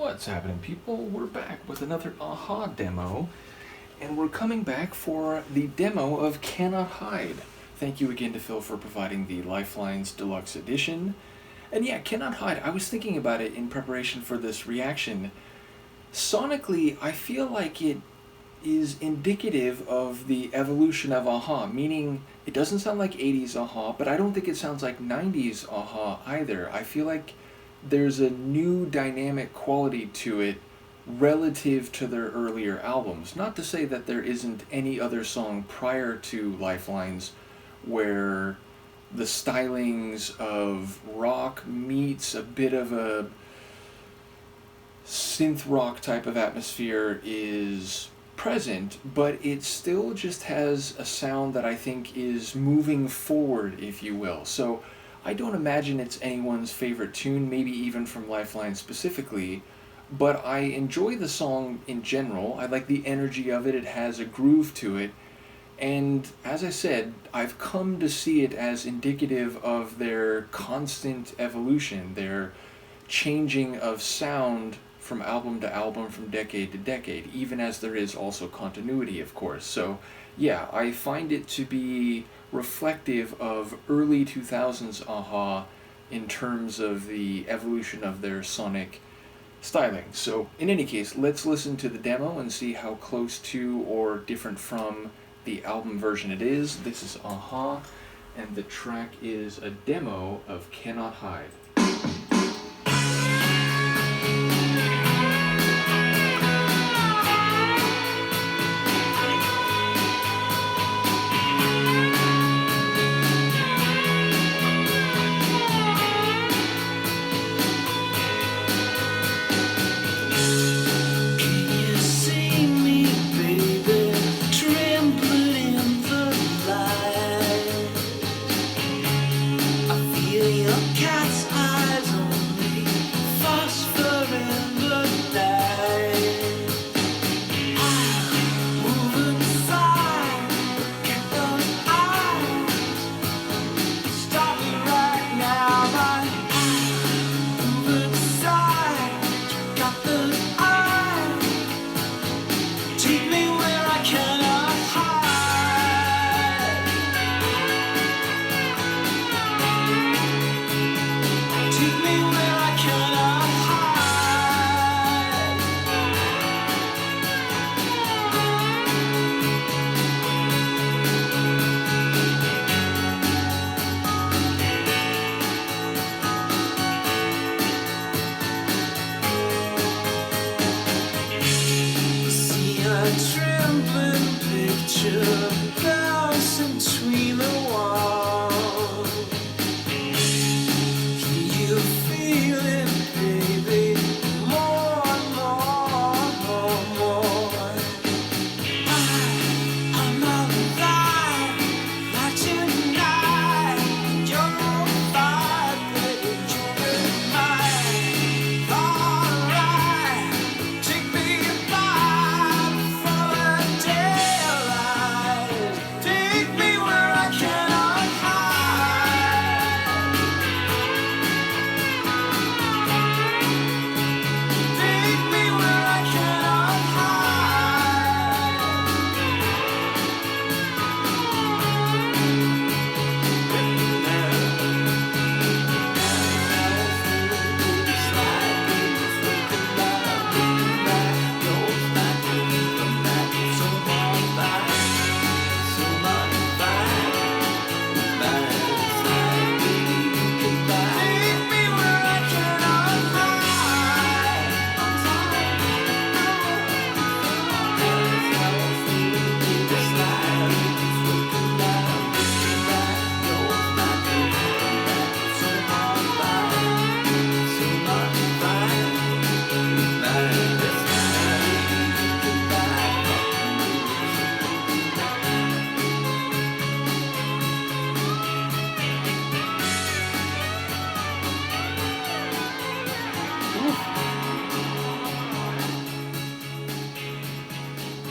What's happening, people? We're back with another AHA demo, and we're coming back for the demo of Cannot Hide. Thank you again to Phil for providing the Lifelines Deluxe Edition. And yeah, Cannot Hide, I was thinking about it in preparation for this reaction. Sonically, I feel like it is indicative of the evolution of AHA, meaning it doesn't sound like 80s AHA, but I don't think it sounds like 90s AHA either. I feel like there's a new dynamic quality to it relative to their earlier albums. Not to say that there isn't any other song prior to Lifelines where the stylings of rock meets a bit of a synth rock type of atmosphere is present, but it still just has a sound that I think is moving forward, if you will. So I don't imagine it's anyone's favorite tune, maybe even from Lifeline specifically, but I enjoy the song in general. I like the energy of it, it has a groove to it, and as I said, I've come to see it as indicative of their constant evolution, their changing of sound from album to album, from decade to decade, even as there is also continuity, of course. So yeah, I find it to be reflective of early 2000s AHA in terms of the evolution of their sonic styling. So in any case, let's listen to the demo and see how close to or different from the album version it is. This is AHA, and the track is a demo of Cannot Hide.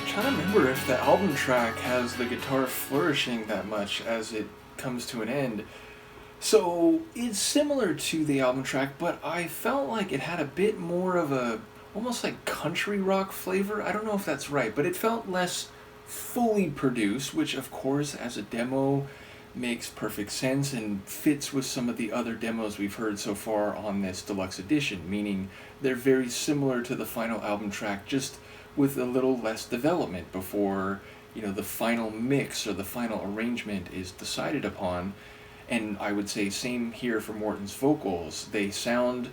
Trying to remember if the album track has the guitar flourishing that much as it comes to an end. So it's similar to the album track, but I felt like it had a bit more of a almost like country rock flavor. I don't know if that's right, but it felt less fully produced, which of course as a demo makes perfect sense and fits with some of the other demos we've heard so far on this deluxe edition, meaning they're very similar to the final album track, just with a little less development before, the final mix or the final arrangement is decided upon. And I would say same here for Morton's vocals. They sound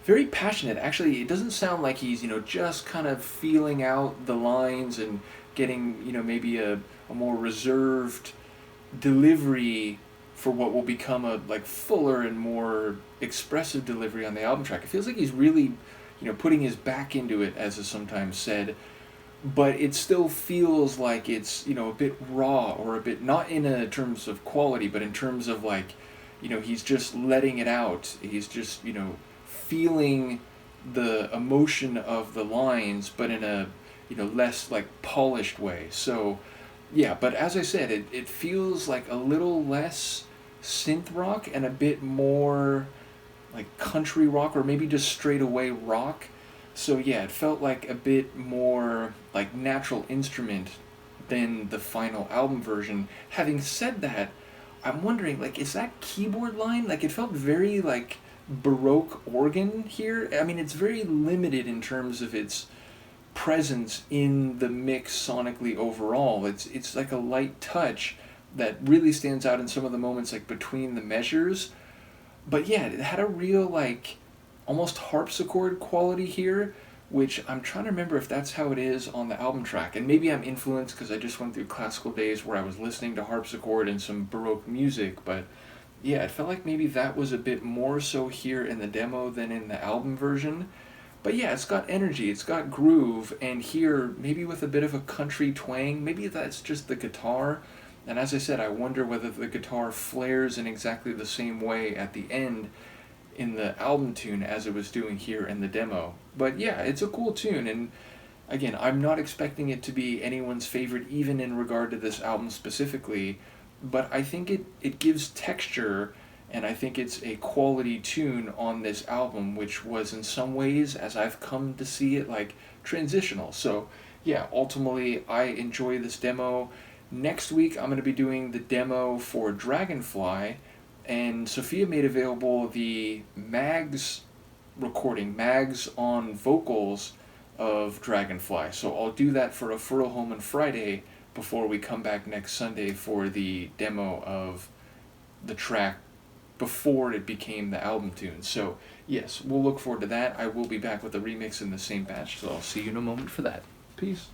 very passionate. Actually, it doesn't sound like he's, just kind of feeling out the lines and getting, maybe a more reserved delivery for what will become a like fuller and more expressive delivery on the album track. It feels like he's really, putting his back into it, as is sometimes said, but it still feels like it's, a bit raw, or a bit, not in a terms of quality, but in terms of like, he's just letting it out. He's just, feeling the emotion of the lines, but in a, less like polished way. So yeah, but as I said, it feels like a little less synth rock and a bit more like country rock, or maybe just straight away rock. So yeah, it felt like a bit more like natural instrument than the final album version. Having said that, I'm wondering, like, is that keyboard line? Like, it felt very like Baroque organ here. I mean, it's very limited in terms of its presence in the mix sonically overall. It's like a light touch that really stands out in some of the moments like between the measures. But yeah, it had a real like almost harpsichord quality here, which I'm trying to remember if that's how it is on the album track. And maybe I'm influenced because I just went through classical days where I was listening to harpsichord and some Baroque music, but yeah, it felt like maybe that was a bit more so here in the demo than in the album version. But yeah, it's got energy, it's got groove, and here, maybe with a bit of a country twang, maybe that's just the guitar. And as I said, I wonder whether the guitar flares in exactly the same way at the end in the album tune as it was doing here in the demo. But yeah, it's a cool tune, and again, I'm not expecting it to be anyone's favorite, even in regard to this album specifically, but I think it gives texture, and I think it's a quality tune on this album, which was in some ways, as I've come to see it, like transitional. So yeah, ultimately I enjoy this demo. Next week I'm going to be doing the demo for Dragonfly, and Sophia made available the Mags recording, Mags on vocals of Dragonfly. So I'll do that for a Furrow Home on Friday before we come back next Sunday for the demo of the track before it became the album tune. So yes, we'll look forward to that. I will be back with a remix in the same batch, so I'll see you in a moment for that. Peace.